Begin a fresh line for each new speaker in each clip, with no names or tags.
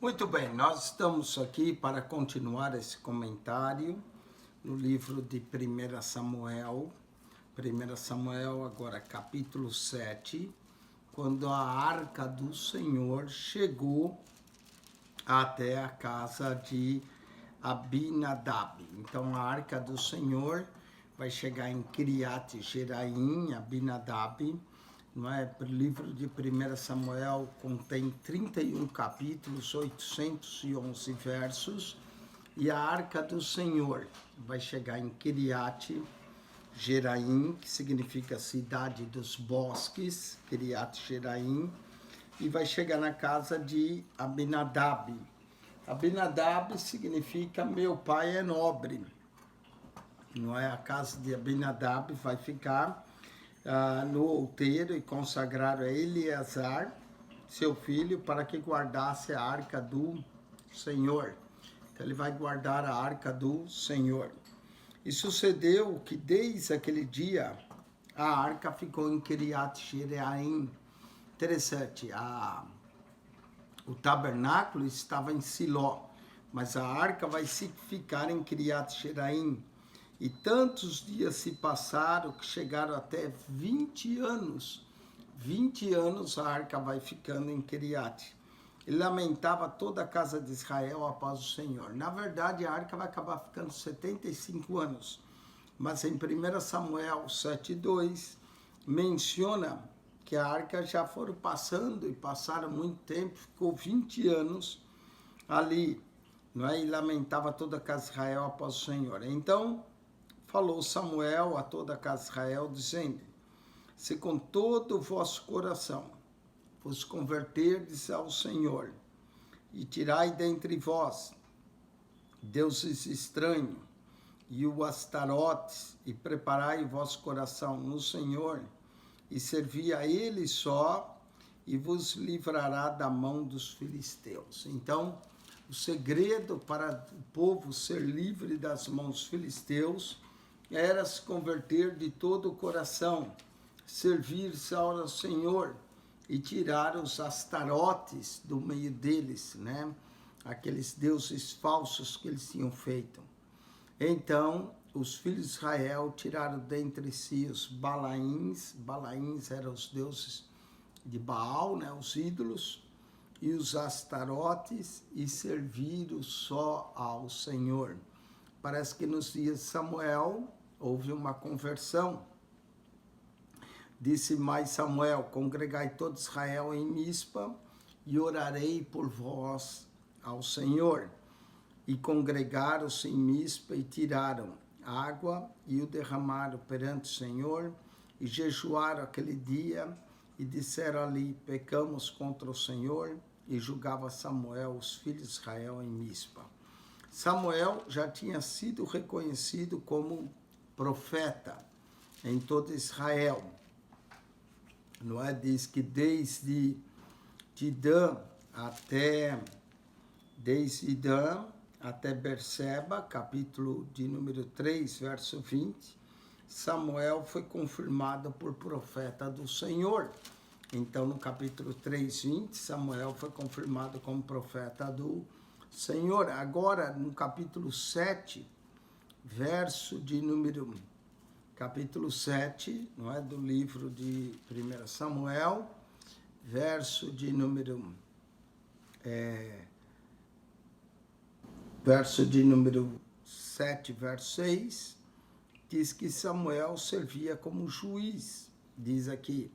Muito bem, nós estamos aqui para continuar esse comentário no livro de 1 Samuel. 1 Samuel, agora capítulo 7, quando a arca do Senhor chegou até a casa de Abinadab. Então a arca do Senhor vai chegar em Kiriat Jeraim, Abinadab. Não é? O livro de 1 Samuel contém 31 capítulos, 811 versos, e a arca do Senhor vai chegar em Kiriat Jeraim, que significa cidade dos bosques, Kiriat Jeraim, e vai chegar na casa de Abinadab. Abinadab significa meu pai é nobre, não é? A casa de Abinadab vai ficar no outeiro e consagraram a Eleazar, seu filho, para que guardasse a arca do Senhor. Então ele vai guardar a arca do Senhor. E sucedeu que desde aquele dia a arca ficou em Kiriat Jeraim. Interessante, o tabernáculo estava em Siló, mas a arca vai ficar em Kiriat Jeraim. E tantos dias se passaram que chegaram até 20 anos. 20 anos a arca vai ficando em Kiriat. E lamentava toda a casa de Israel após o Senhor. Na verdade, a arca vai acabar ficando 75 anos. Mas em 1 Samuel 7:2 menciona que a arca já foram passando e passaram muito tempo, ficou 20 anos ali, não é? E lamentava toda a casa de Israel após o Senhor. Então falou Samuel a toda a casa de Israel, dizendo: se com todo o vosso coração vos converterdes ao Senhor, e tirai dentre vós deuses estranhos, e o Astarotes, e preparai o vosso coração no Senhor, e servi a Ele só, e vos livrará da mão dos filisteus. Então, o segredo para o povo ser livre das mãos dos filisteus era se converter de todo o coração, servir-se ao Senhor e tirar os astarotes do meio deles, né? Aqueles deuses falsos que eles tinham feito. Então, os filhos de Israel tiraram dentre si os Balaíns eram os deuses de Baal, né? Os ídolos, e os astarotes, e serviram só ao Senhor. Parece que nos dias de Samuel houve uma conversão. Disse mais Samuel: congregai todo Israel em Mispa, e orarei por vós ao Senhor. E congregaram-se em Mispa, e tiraram água, e o derramaram perante o Senhor, e jejuaram aquele dia, e disseram ali: pecamos contra o Senhor, e julgava Samuel os filhos de Israel em Mispa. Samuel já tinha sido reconhecido como profeta em todo Israel. Não é? Diz que desde Dan até Berseba, capítulo de número 3, verso 20, Samuel foi confirmado por profeta do Senhor. Então, no capítulo 3, 20, Samuel foi confirmado como profeta do Senhor. Agora, no capítulo 7, verso de número... Capítulo 7, não é? Do livro de 1 Samuel, verso de número 7, verso 6, diz que Samuel servia como juiz, diz aqui,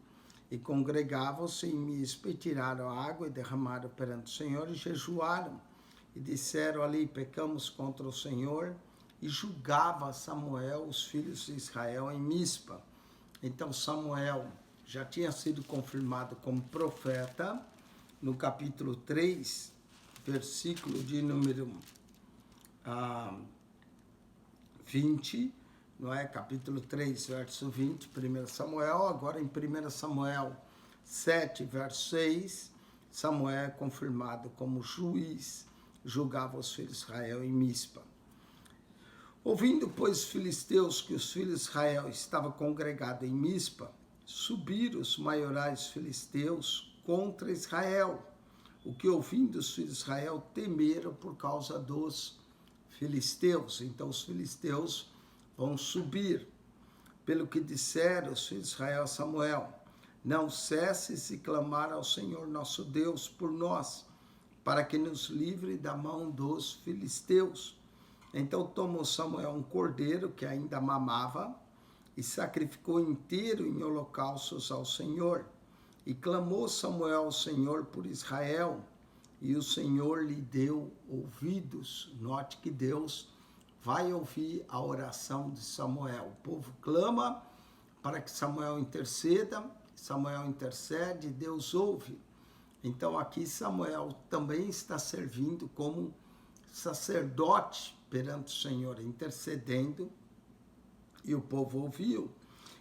e congregavam-se em Mispa, e tiraram água, e derramaram perante o Senhor, e jejuaram, e disseram ali: pecamos contra o Senhor, e julgava Samuel os filhos de Israel em Mispa. Então Samuel já tinha sido confirmado como profeta no capítulo 3, versículo de número 20, não é? Capítulo 3, verso 20, 1 Samuel. Agora em 1 Samuel 7, verso 6, Samuel é confirmado como juiz, julgava os filhos de Israel em Mispa. Ouvindo, pois, os filisteus que os filhos de Israel estavam congregados em Mispa, subiram os maiorais filisteus contra Israel, o que ouvindo os filhos de Israel temeram por causa dos filisteus. Então os filisteus vão subir. Pelo que disseram os filhos de Israel a Samuel: não cesses de clamar ao Senhor nosso Deus por nós, para que nos livre da mão dos filisteus. Então tomou Samuel um cordeiro que ainda mamava e sacrificou inteiro em holocaustos ao Senhor. E clamou Samuel ao Senhor por Israel, e o Senhor lhe deu ouvidos. Note que Deus vai ouvir a oração de Samuel. O povo clama para que Samuel interceda, Samuel intercede, Deus ouve. Então aqui Samuel também está servindo como sacerdote perante o Senhor, intercedendo, e o povo ouviu.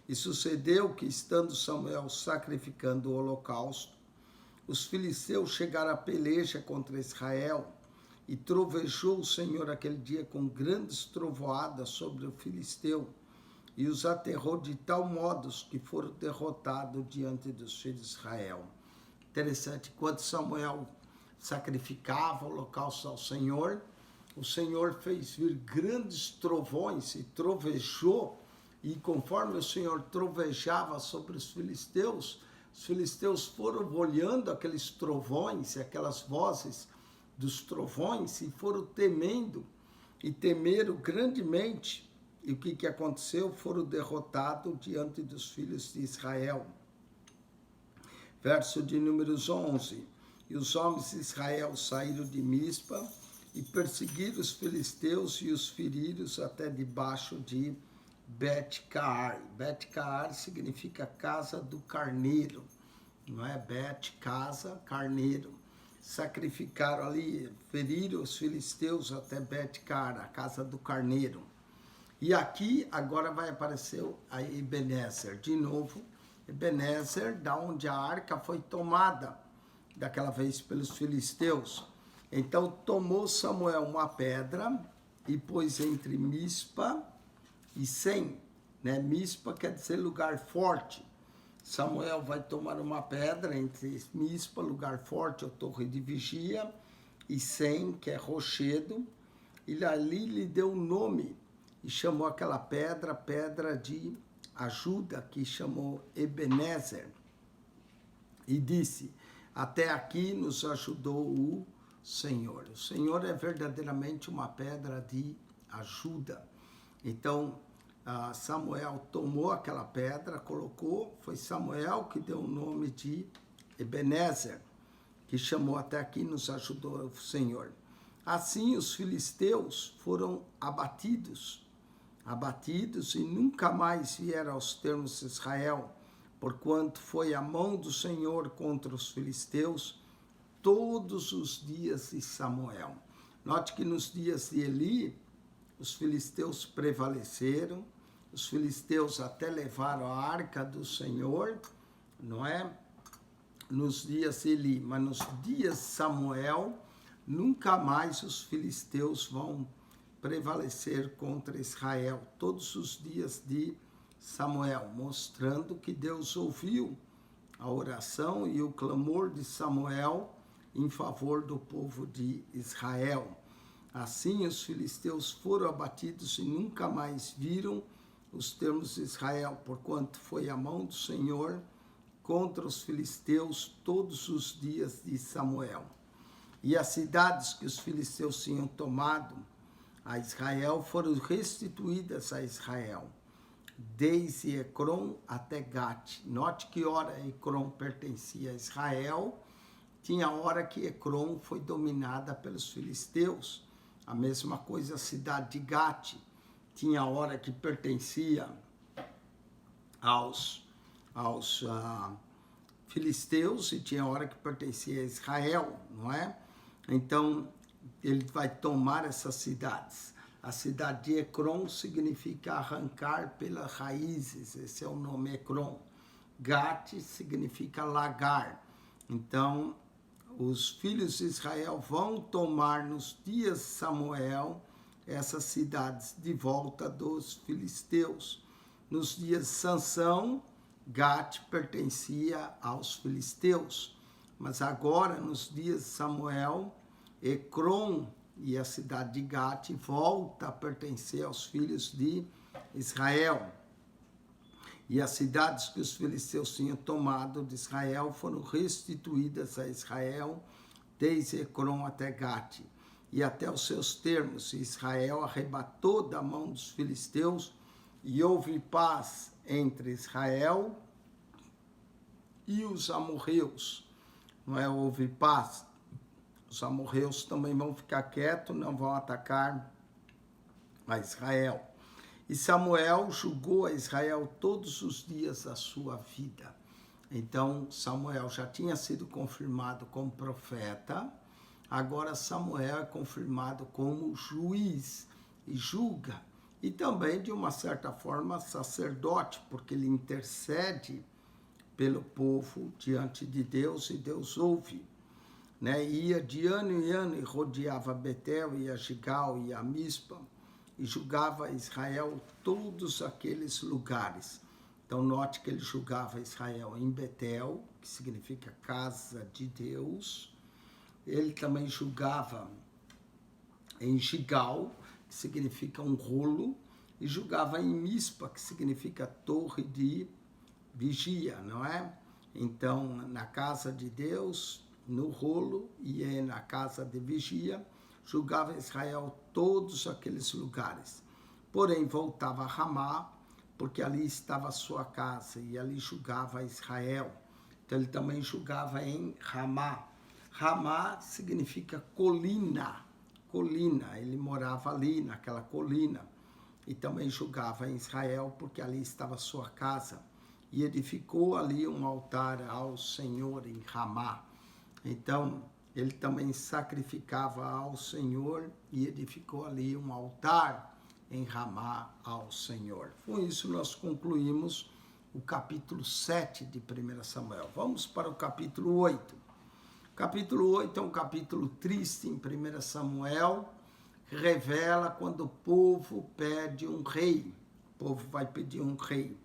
E sucedeu que, estando Samuel sacrificando o holocausto, os filisteus chegaram à peleja contra Israel, e trovejou o Senhor aquele dia com grandes trovoadas sobre o filisteu, e os aterrou de tal modo que foram derrotados diante dos filhos de Israel. Interessante, quando Samuel sacrificava o holocausto ao Senhor, o Senhor fez vir grandes trovões e trovejou, e conforme o Senhor trovejava sobre os filisteus foram olhando aqueles trovões e aquelas vozes dos trovões e foram temendo, e temeram grandemente. E o que aconteceu? Foram derrotados diante dos filhos de Israel. Verso de números 11. E os homens de Israel saíram de Mispa e perseguiram os filisteus e os feriram até debaixo de Bet-Car. Bet-Car significa casa do carneiro, não é? Bet, casa, carneiro. Sacrificaram ali, feriram os filisteus até Bet-Car, a casa do carneiro. E aqui agora vai aparecer a Ebenezer, de novo, Ebenezer, da onde a arca foi tomada daquela vez pelos filisteus. Então tomou Samuel uma pedra e pôs entre Mispa e Sem, né? Mispa quer dizer lugar forte. Samuel vai tomar uma pedra entre Mispa, lugar forte, ou torre de vigia, e Sem, que é rochedo, e ali lhe deu um nome, e chamou aquela pedra, pedra de ajuda, que chamou Ebenezer, e disse: até aqui nos ajudou o Senhor. O Senhor é verdadeiramente uma pedra de ajuda. Então, Samuel tomou aquela pedra, colocou, foi Samuel que deu o nome de Ebenezer, que chamou até aqui nos ajudou o Senhor. Assim os filisteus foram abatidos e nunca mais vieram aos termos de Israel, porquanto foi a mão do Senhor contra os filisteus todos os dias de Samuel. Note que nos dias de Eli, os filisteus prevaleceram, os filisteus até levaram a arca do Senhor, não é? Nos dias de Eli, mas nos dias de Samuel, nunca mais os filisteus vão prevalecer contra Israel, todos os dias de Samuel, mostrando que Deus ouviu a oração e o clamor de Samuel em favor do povo de Israel. Assim os filisteus foram abatidos e nunca mais viram os termos de Israel, porquanto foi a mão do Senhor contra os filisteus todos os dias de Samuel. E as cidades que os filisteus tinham tomado a Israel foram restituídas a Israel, desde Ecrom até Gate. Note que hora Ecrom pertencia a Israel, tinha a hora que Ecrom foi dominada pelos filisteus. A mesma coisa a cidade de Gate, tinha a hora que pertencia aos filisteus e tinha a hora que pertencia a Israel, não é? Então, ele vai tomar essas cidades. A cidade de Ecrom significa arrancar pelas raízes, esse é o nome Ecrom. Gate significa lagar. Então, os filhos de Israel vão tomar nos dias de Samuel essas cidades de volta dos filisteus. Nos dias de Sansão, Gate pertencia aos filisteus. Mas agora, nos dias de Samuel, Ecrom e a cidade de Gate volta a pertencer aos filhos de Israel. E as cidades que os filisteus tinham tomado de Israel foram restituídas a Israel, desde Ecrom até Gate, e até os seus termos. E Israel arrebatou da mão dos filisteus, e houve paz entre Israel e os amorreus. Não é? Houve paz. Os amorreus também vão ficar quietos, não vão atacar a Israel. E Samuel julgou a Israel todos os dias da sua vida. Então, Samuel já tinha sido confirmado como profeta, agora Samuel é confirmado como juiz e julga. E também, de uma certa forma, sacerdote, porque ele intercede pelo povo diante de Deus e Deus ouve. Né? Ia de ano em ano e rodeava Betel e a Gigal e a Mispa e julgava Israel todos aqueles lugares. Então note que ele julgava Israel em Betel, que significa casa de Deus. Ele também julgava em Gigal, que significa um rolo, e julgava em Mispa, que significa torre de vigia, não é? Então, na casa de Deus, no rolo e na casa de vigia, julgava Israel todos aqueles lugares. Porém, voltava a Ramá, porque ali estava a sua casa, e ali julgava Israel. Então, ele também julgava em Ramá. Ramá significa colina, colina. Ele morava ali, naquela colina. E também julgava em Israel, porque ali estava a sua casa. E edificou ali um altar ao Senhor em Ramá. Então, ele também sacrificava ao Senhor e edificou ali um altar em Ramá ao Senhor. Com isso, nós concluímos o capítulo 7 de 1 Samuel. Vamos para o capítulo 8. O capítulo 8 é um capítulo triste em 1 Samuel, que revela quando o povo pede um rei. O povo vai pedir um rei.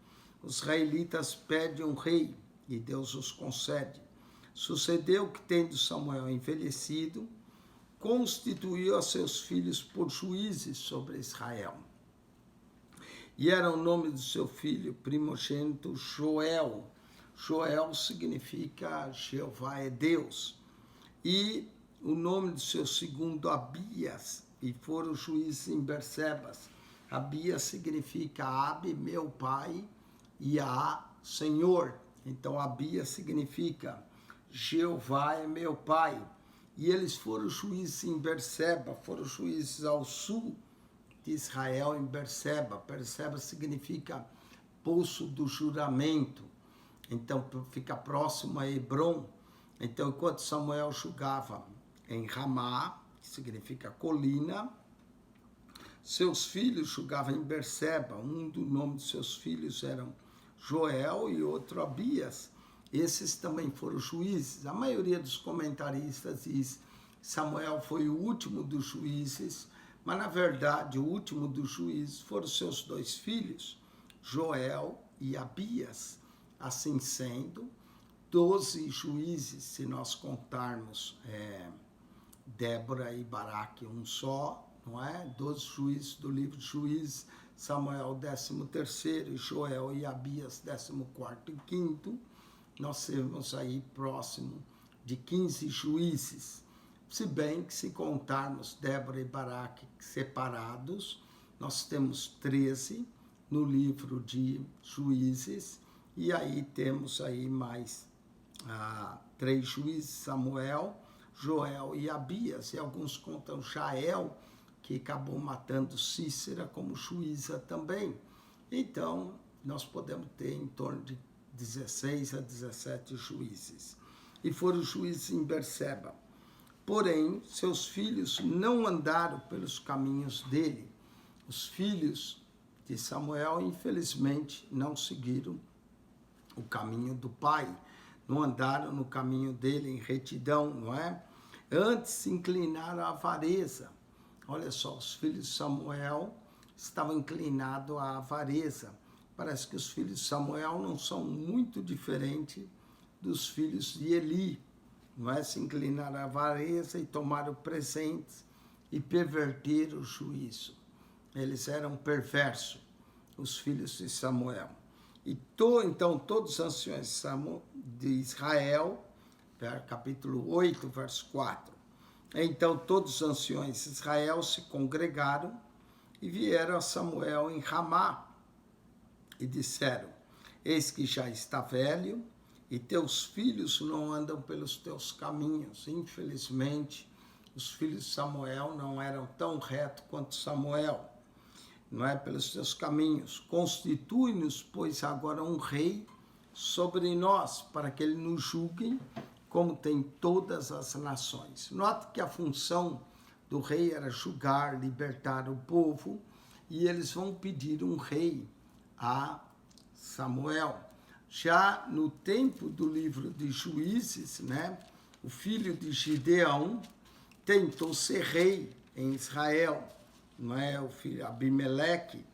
Os israelitas pedem um rei e Deus os concede. Sucedeu que, tendo Samuel envelhecido, constituiu a seus filhos por juízes sobre Israel. E era o nome do seu filho primogênito Joel. Joel significa Jeová é Deus. E o nome do seu segundo Abias, e foram juízes em Bersebas. Abias significa Abi, meu pai, e a Senhor. Então Abias significa Jeová é meu pai. E eles foram juízes em Berseba, foram juízes ao sul de Israel, em Berseba. Berseba significa poço do juramento. Então fica próximo a Hebrom. Então, enquanto Samuel julgava em Ramá, que significa colina, seus filhos julgavam em Berseba. Um do nome de seus filhos eram Joel e outro Abias. Esses também foram juízes. A maioria dos comentaristas diz que Samuel foi o último dos juízes, mas na verdade o último dos juízes foram seus dois filhos, Joel e Abias. Assim sendo, 12 juízes, se nós contarmos Débora e Baraque um só, não é? 12 juízes do livro de Juízes, Samuel 13º, Joel e Abias 14º e 5º, nós temos aí próximo de 15 juízes. Se bem que se contarmos Débora e Baraque separados, nós temos 13 no livro de Juízes, e aí temos aí mais 3 juízes, Samuel, Joel e Abias, e alguns contam Jael, que acabou matando Cícera como juíza também. Então, nós podemos ter em torno de 16 a 17 juízes. E foram juízes em Berseba. Porém, seus filhos não andaram pelos caminhos dele. Os filhos de Samuel, infelizmente, não seguiram o caminho do pai. Não andaram no caminho dele em retidão, não é? Antes se inclinaram à avareza. Olha só, os filhos de Samuel estavam inclinados à avareza. Parece que os filhos de Samuel não são muito diferentes dos filhos de Eli. não é? Se inclinar à avareza e tomar os presentes e perverter o juízo. Eles eram perversos, os filhos de Samuel. Então, todos os anciões de Israel, capítulo 8, verso 4. Então, todos os anciões de Israel se congregaram e vieram a Samuel em Ramá e disseram: eis que já está velho e teus filhos não andam pelos teus caminhos. Infelizmente, os filhos de Samuel não eram tão retos quanto Samuel, não é? Pelos teus caminhos. Constitui-nos, pois, agora um rei sobre nós, para que ele nos julgue, como tem todas as nações. Note que a função do rei era julgar, libertar o povo, e eles vão pedir um rei a Samuel. Já no tempo do livro de Juízes, né, o filho de Gideão tentou ser rei em Israel, não é? O filho Abimeleque,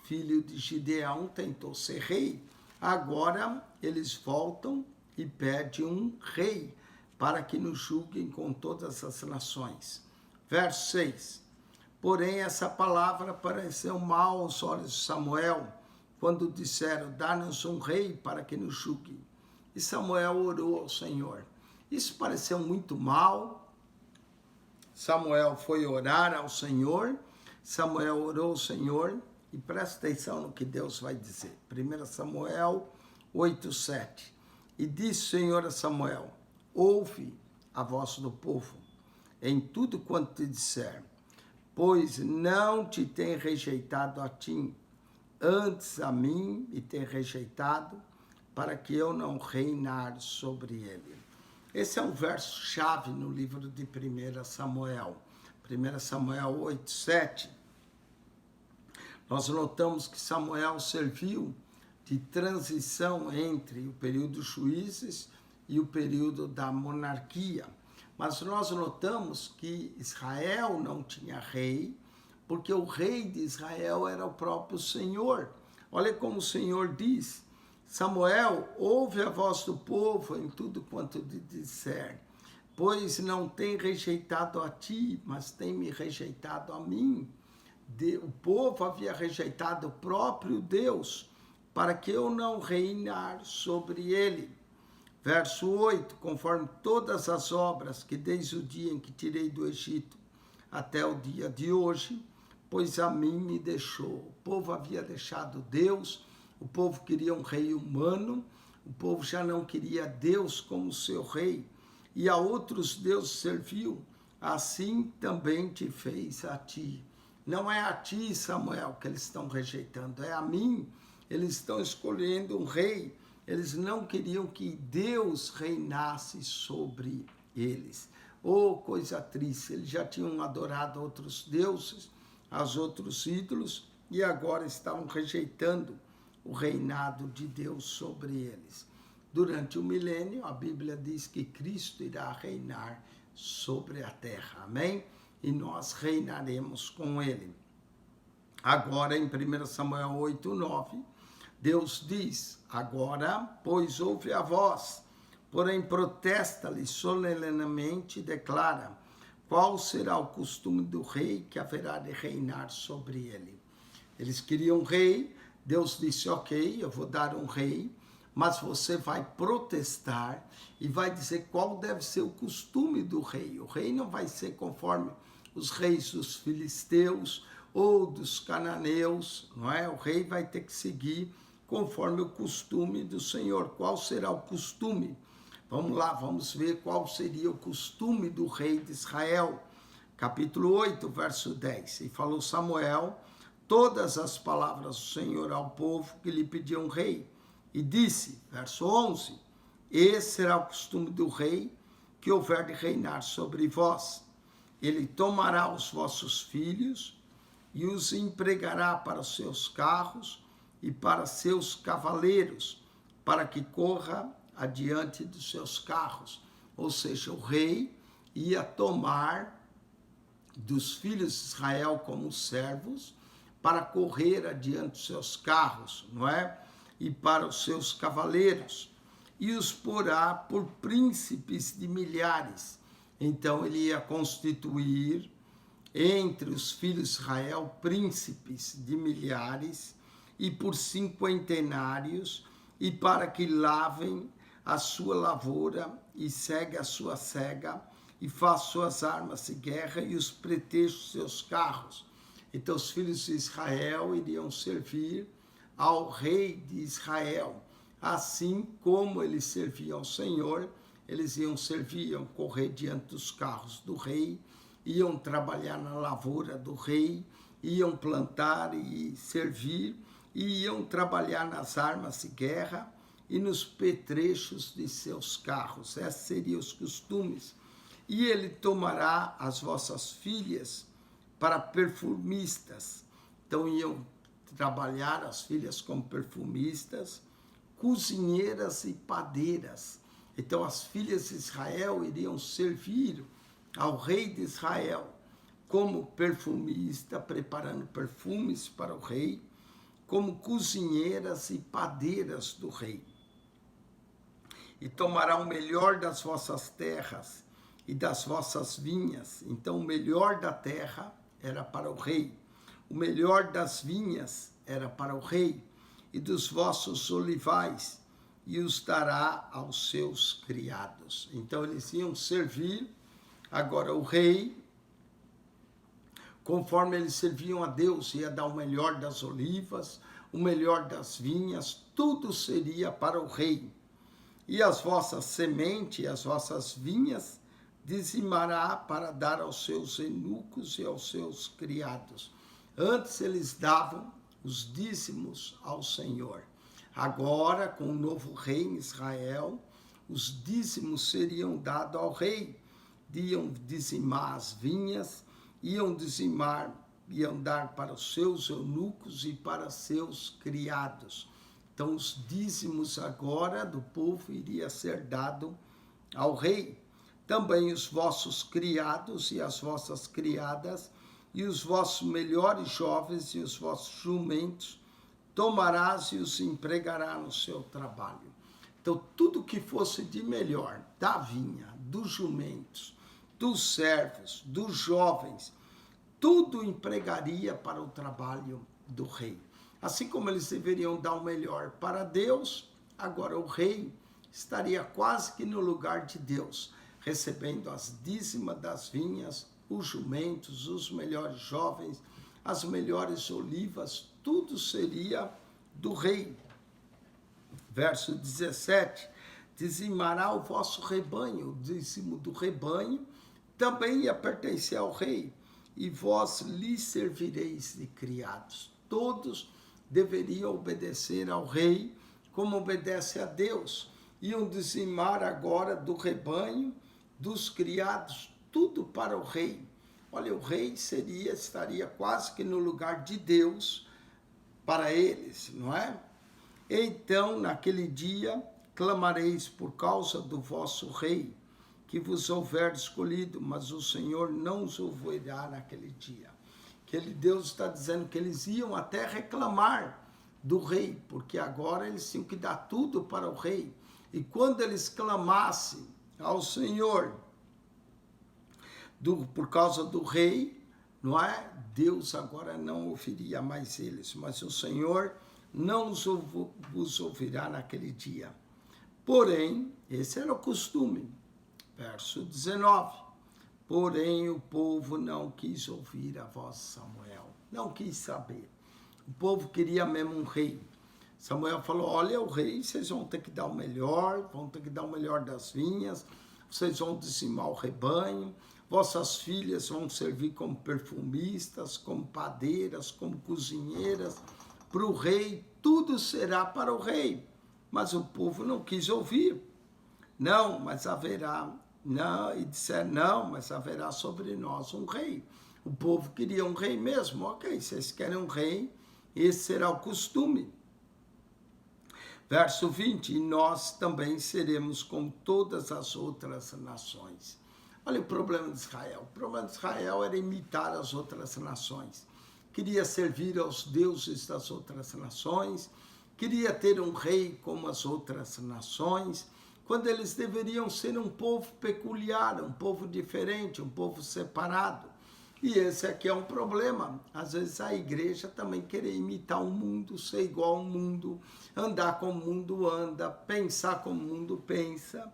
filho de Gideão, tentou ser rei. Agora eles voltam e pedem um rei para que nos julguem com todas as nações. Verso 6. Porém, essa palavra pareceu mal aos olhos de Samuel, quando disseram: dá-nos um rei para que nos julgue. E Samuel orou ao Senhor. Isso pareceu muito mal. Samuel foi orar ao Senhor. Samuel orou ao Senhor. E presta atenção no que Deus vai dizer. 1 Samuel 8:7. E disse o Senhor a Samuel: ouve a voz do povo em tudo quanto te disser, pois não te tem rejeitado a ti, antes a mim me tem rejeitado, para que eu não reinar sobre ele. Esse é um verso-chave no livro de 1 Samuel. 1 Samuel 8:7. Nós notamos que Samuel serviu de transição entre o período dos juízes e o período da monarquia. Mas nós notamos que Israel não tinha rei, porque o rei de Israel era o próprio Senhor. Olha como o Senhor diz: Samuel, ouve a voz do povo em tudo quanto te disser, pois não tem rejeitado a ti, mas tem me rejeitado a mim. O povo havia rejeitado o próprio Deus, para que eu não reinar sobre ele. Verso 8, conforme todas as obras que desde o dia em que tirei do Egito até o dia de hoje, pois a mim me deixou. O povo havia deixado Deus, o povo queria um rei humano, o povo já não queria Deus como seu rei, e a outros Deus serviu, assim também te fez a ti. Não é a ti, Samuel, que eles estão rejeitando, é a mim. Eles estão escolhendo um rei. Eles não queriam que Deus reinasse sobre eles. Oh, coisa triste, eles já tinham adorado outros deuses, aos outros ídolos, e agora estavam rejeitando o reinado de Deus sobre eles. Durante o milênio, a Bíblia diz que Cristo irá reinar sobre a terra, amém? E nós reinaremos com ele. Agora, em 1 Samuel 8:9, Deus diz: agora, pois, ouve a voz, porém protesta-lhe solenemente e declara qual será o costume do rei que haverá de reinar sobre ele. Eles queriam um rei, Deus disse: ok, eu vou dar um rei, mas você vai protestar e vai dizer qual deve ser o costume do rei. O rei não vai ser conforme os reis dos filisteus ou dos cananeus, não é? O rei vai ter que seguir conforme o costume do Senhor. Qual será o costume? Vamos lá, vamos ver qual seria o costume do rei de Israel. Capítulo 8, verso 10. E falou Samuel todas as palavras do Senhor ao povo que lhe pediam rei. E disse, verso 11, esse será o costume do rei que houver de reinar sobre vós. Ele tomará os vossos filhos e os empregará para os seus carros e para seus cavaleiros, para que corra adiante dos seus carros. Ou seja, o rei ia tomar dos filhos de Israel como servos para correr adiante dos seus carros, não é? E para os seus cavaleiros. e os porá por príncipes de milhares. Então ele ia constituir entre os filhos de Israel príncipes de milhares e por cinquentenários, e para que lavem a sua lavoura e segue a sua cega e faça suas armas de guerra e os pretextos seus carros. Então os filhos de Israel iriam servir ao rei de Israel, assim como eles serviam ao Senhor. Eles iam servir, iam correr diante dos carros do rei, iam trabalhar na lavoura do rei, iam plantar e servir, e iam trabalhar nas armas de guerra e nos petrechos de seus carros. Esses seriam os costumes. E ele tomará as vossas filhas para perfumistas. Então iam trabalhar as filhas como perfumistas, cozinheiras e padeiras. Então as filhas de Israel iriam servir ao rei de Israel como perfumista, preparando perfumes para o rei, como cozinheiras e padeiras do rei. E tomará o melhor das vossas terras e das vossas vinhas. Então o melhor da terra era para o rei, o melhor das vinhas era para o rei, e dos vossos olivais, e os dará aos seus criados. Então eles iam servir agora o rei, conforme eles serviam a Deus, ia dar o melhor das olivas, o melhor das vinhas, tudo seria para o rei. E as vossas sementes, as vossas vinhas, dizimará para dar aos seus eunucos e aos seus criados. Antes eles davam os dízimos ao Senhor. Agora, com o novo rei em Israel, os dízimos seriam dados ao rei. Iam dizimar as vinhas, iam dar para os seus eunucos e para seus criados. Então os dízimos agora do povo iria ser dado ao rei. Também os vossos criados e as vossas criadas, e os vossos melhores jovens e os vossos jumentos, tomarás e os empregarás no seu trabalho. Então tudo que fosse de melhor, da vinha, dos jumentos, dos servos, dos jovens, tudo empregaria para o trabalho do rei. Assim como eles deveriam dar o melhor para Deus, agora o rei estaria quase que no lugar de Deus, recebendo as dízimas das vinhas, os jumentos, os melhores jovens, as melhores olivas, tudo seria do rei. Verso 17, dizimará o vosso rebanho, o dízimo do rebanho, também ia pertencer ao rei, e vós lhe servireis de criados. Todos deveriam obedecer ao rei, como obedece a Deus. Iam dizimar agora do rebanho, dos criados, tudo para o rei. Olha, o rei estaria quase que no lugar de Deus para eles, não é? Então, naquele dia, clamareis por causa do vosso rei, que vos houver escolhido, mas o Senhor não os ouvirá naquele dia. Deus está dizendo que eles iam até reclamar do rei, porque agora eles tinham que dar tudo para o rei. E quando eles clamassem ao Senhor por causa do rei, não é? Deus agora não ouviria mais eles, mas o Senhor não vos ouvirá naquele dia. Porém, esse era o costume. Verso 19, porém o povo não quis ouvir a voz de Samuel, não quis saber. O povo queria mesmo um rei. Samuel falou, olha, o rei, vocês vão ter que dar o melhor, vão ter que dar o melhor das vinhas, vocês vão dizimar o rebanho, vossas filhas vão servir como perfumistas, como padeiras, como cozinheiras, para o rei, tudo será para o rei. Mas o povo não quis ouvir. Não, mas haverá... Não, e disseram, não, mas haverá sobre nós um rei. O povo queria um rei mesmo. Ok, vocês querem um rei, esse será o costume. Verso 20, e nós também seremos como todas as outras nações. Olha o problema de Israel. O problema de Israel era imitar as outras nações. Queria servir aos deuses das outras nações, queria ter um rei como as outras nações, quando eles deveriam ser um povo peculiar, um povo diferente, um povo separado. E esse aqui é um problema. Às vezes a igreja também quer imitar o mundo, ser igual ao mundo, andar como o mundo anda, pensar como o mundo pensa.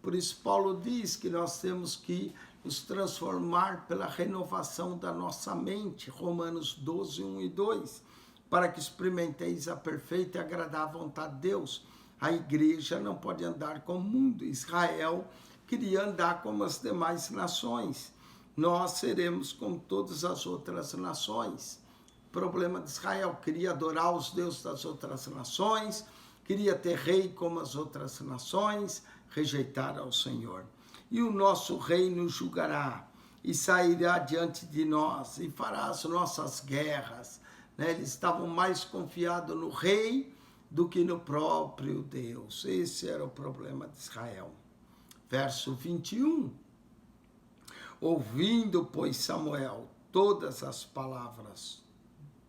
Por isso Paulo diz que nós temos que nos transformar pela renovação da nossa mente, Romanos 12, 1 e 2, para que experimenteis a perfeita e agradável vontade de Deus. A igreja não pode andar como o mundo. Israel queria andar como as demais nações. Nós seremos como todas as outras nações. O problema de Israel, queria adorar os deuses das outras nações, queria ter rei como as outras nações, rejeitar ao Senhor. E o nosso rei nos julgará, e sairá diante de nós, e fará as nossas guerras. Eles estavam mais confiados no rei do que no próprio Deus. Esse era o problema de Israel. Verso 21. Ouvindo, pois, Samuel todas as palavras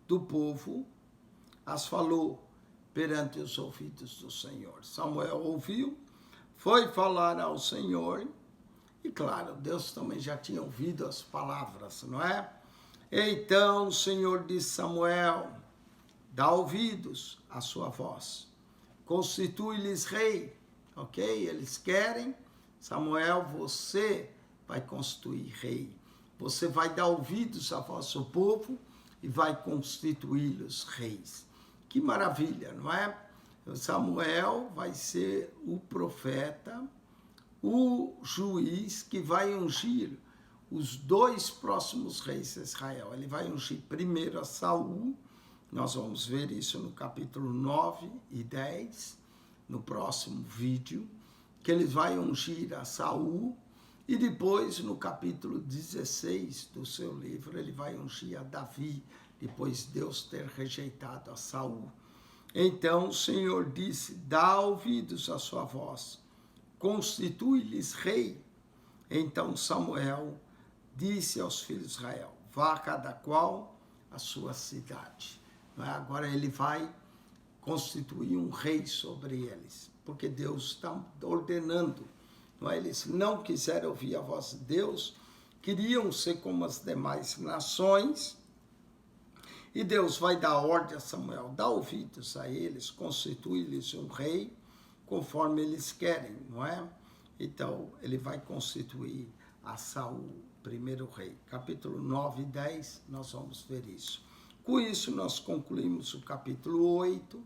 do povo, as falou perante os ouvidos do Senhor. Samuel ouviu, foi falar ao Senhor, e claro, Deus também já tinha ouvido as palavras, não é? Então o Senhor disse: Samuel, dá ouvidos à sua voz, constitui-lhes rei, ok? Eles querem, Samuel, você vai constituir rei, você vai dar ouvidos ao vosso povo e vai constituí-los reis. Que maravilha, não é? Samuel vai ser o profeta, o juiz que vai ungir os 2 próximos reis de Israel. Ele vai ungir primeiro a Saul, nós vamos ver isso no capítulo 9 e 10, no próximo vídeo, que ele vai ungir a Saul, e depois no capítulo 16 do seu livro, ele vai ungir a Davi, depois de Deus ter rejeitado a Saul. Então o Senhor disse: dá ouvidos à sua voz, constitui-lhes rei. Então Samuel disse aos filhos de Israel: vá cada qual a sua cidade. Agora ele vai constituir um rei sobre eles, porque Deus está ordenando. Eles não quiseram ouvir a voz de Deus, queriam ser como as demais nações, e Deus vai dar ordem a Samuel: dá ouvidos a eles, constitui-lhes um rei, conforme eles querem, não é? Então, ele vai constituir a Saul, primeiro rei. Capítulo 9 e 10, nós vamos ver isso. Com isso, nós concluímos o capítulo 8.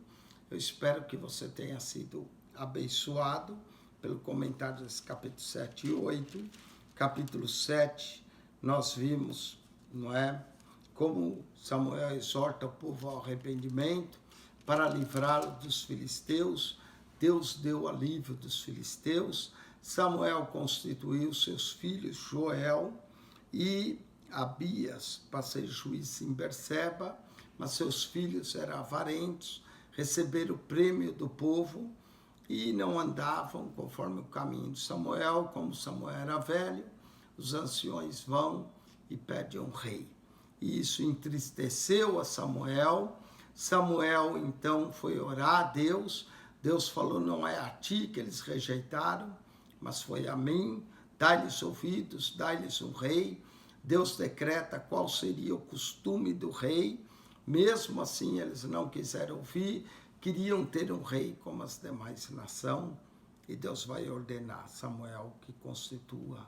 Eu espero que você tenha sido abençoado pelo comentário desse capítulo 7 e 8. Capítulo 7, nós vimos, não é? Como Samuel exorta o povo ao arrependimento para livrá-lo dos filisteus. Deus deu alívio dos filisteus. Samuel constituiu seus filhos Joel e Abias para ser juiz em Berseba, mas seus filhos eram avarentos, receberam o prêmio do povo e não andavam conforme o caminho de Samuel. Como Samuel era velho, os anciões vão e pedem um rei. E isso entristeceu a Samuel. Samuel então foi orar a Deus. Deus falou: não é a ti que eles rejeitaram, mas foi a mim. Dá-lhes ouvidos, dá-lhes um rei. Deus decreta qual seria o costume do rei. Mesmo assim, eles não quiseram ouvir, queriam ter um rei como as demais nações. E Deus vai ordenar Samuel que constitua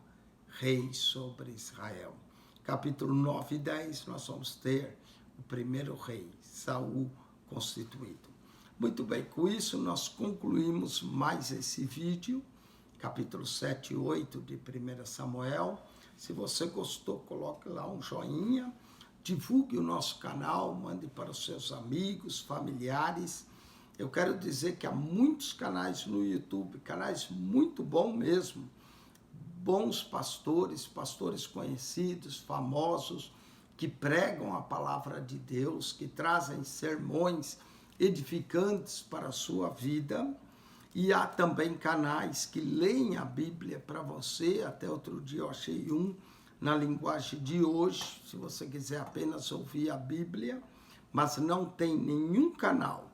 rei sobre Israel. Capítulo 9 e 10, nós vamos ter o primeiro rei, Saul, constituído. Muito bem, com isso nós concluímos mais esse vídeo, capítulo 7 e 8 de 1 Samuel. Se você gostou, coloque lá um joinha, divulgue o nosso canal, mande para os seus amigos, familiares. Eu quero dizer que há muitos canais no YouTube, canais muito bons mesmo, bons pastores, pastores conhecidos, famosos, que pregam a palavra de Deus, que trazem sermões edificantes para a sua vida. E há também canais que leem a Bíblia para você. Até outro dia eu achei um na linguagem de hoje, se você quiser apenas ouvir a Bíblia, mas não tem nenhum canal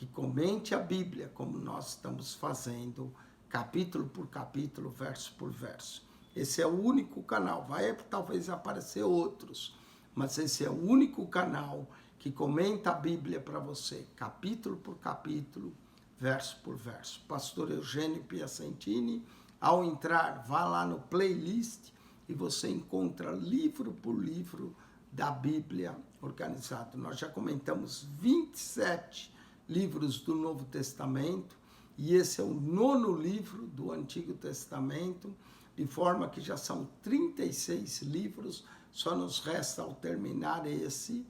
que comente a Bíblia, como nós estamos fazendo, capítulo por capítulo, verso por verso. Esse é o único canal, vai talvez aparecer outros, mas esse é o único canal que comenta a Bíblia para você, capítulo por capítulo, verso por verso. Pastor Eugênio Piacentini, ao entrar, vá lá no playlist e você encontra livro por livro da Bíblia organizado. Nós já comentamos 27 livros do Novo Testamento e esse é o 9º livro do Antigo Testamento, de forma que já são 36 livros, só nos resta ao terminar esse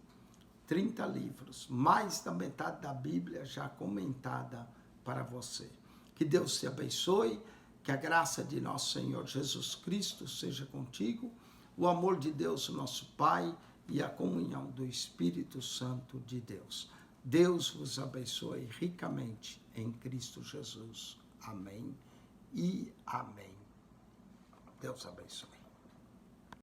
30 livros, mais da metade da Bíblia já comentada para você. Que Deus te abençoe, que a graça de nosso Senhor Jesus Cristo seja contigo, o amor de Deus, nosso Pai, e a comunhão do Espírito Santo de Deus. Deus vos abençoe ricamente em Cristo Jesus. Amém e amém. Deus abençoe.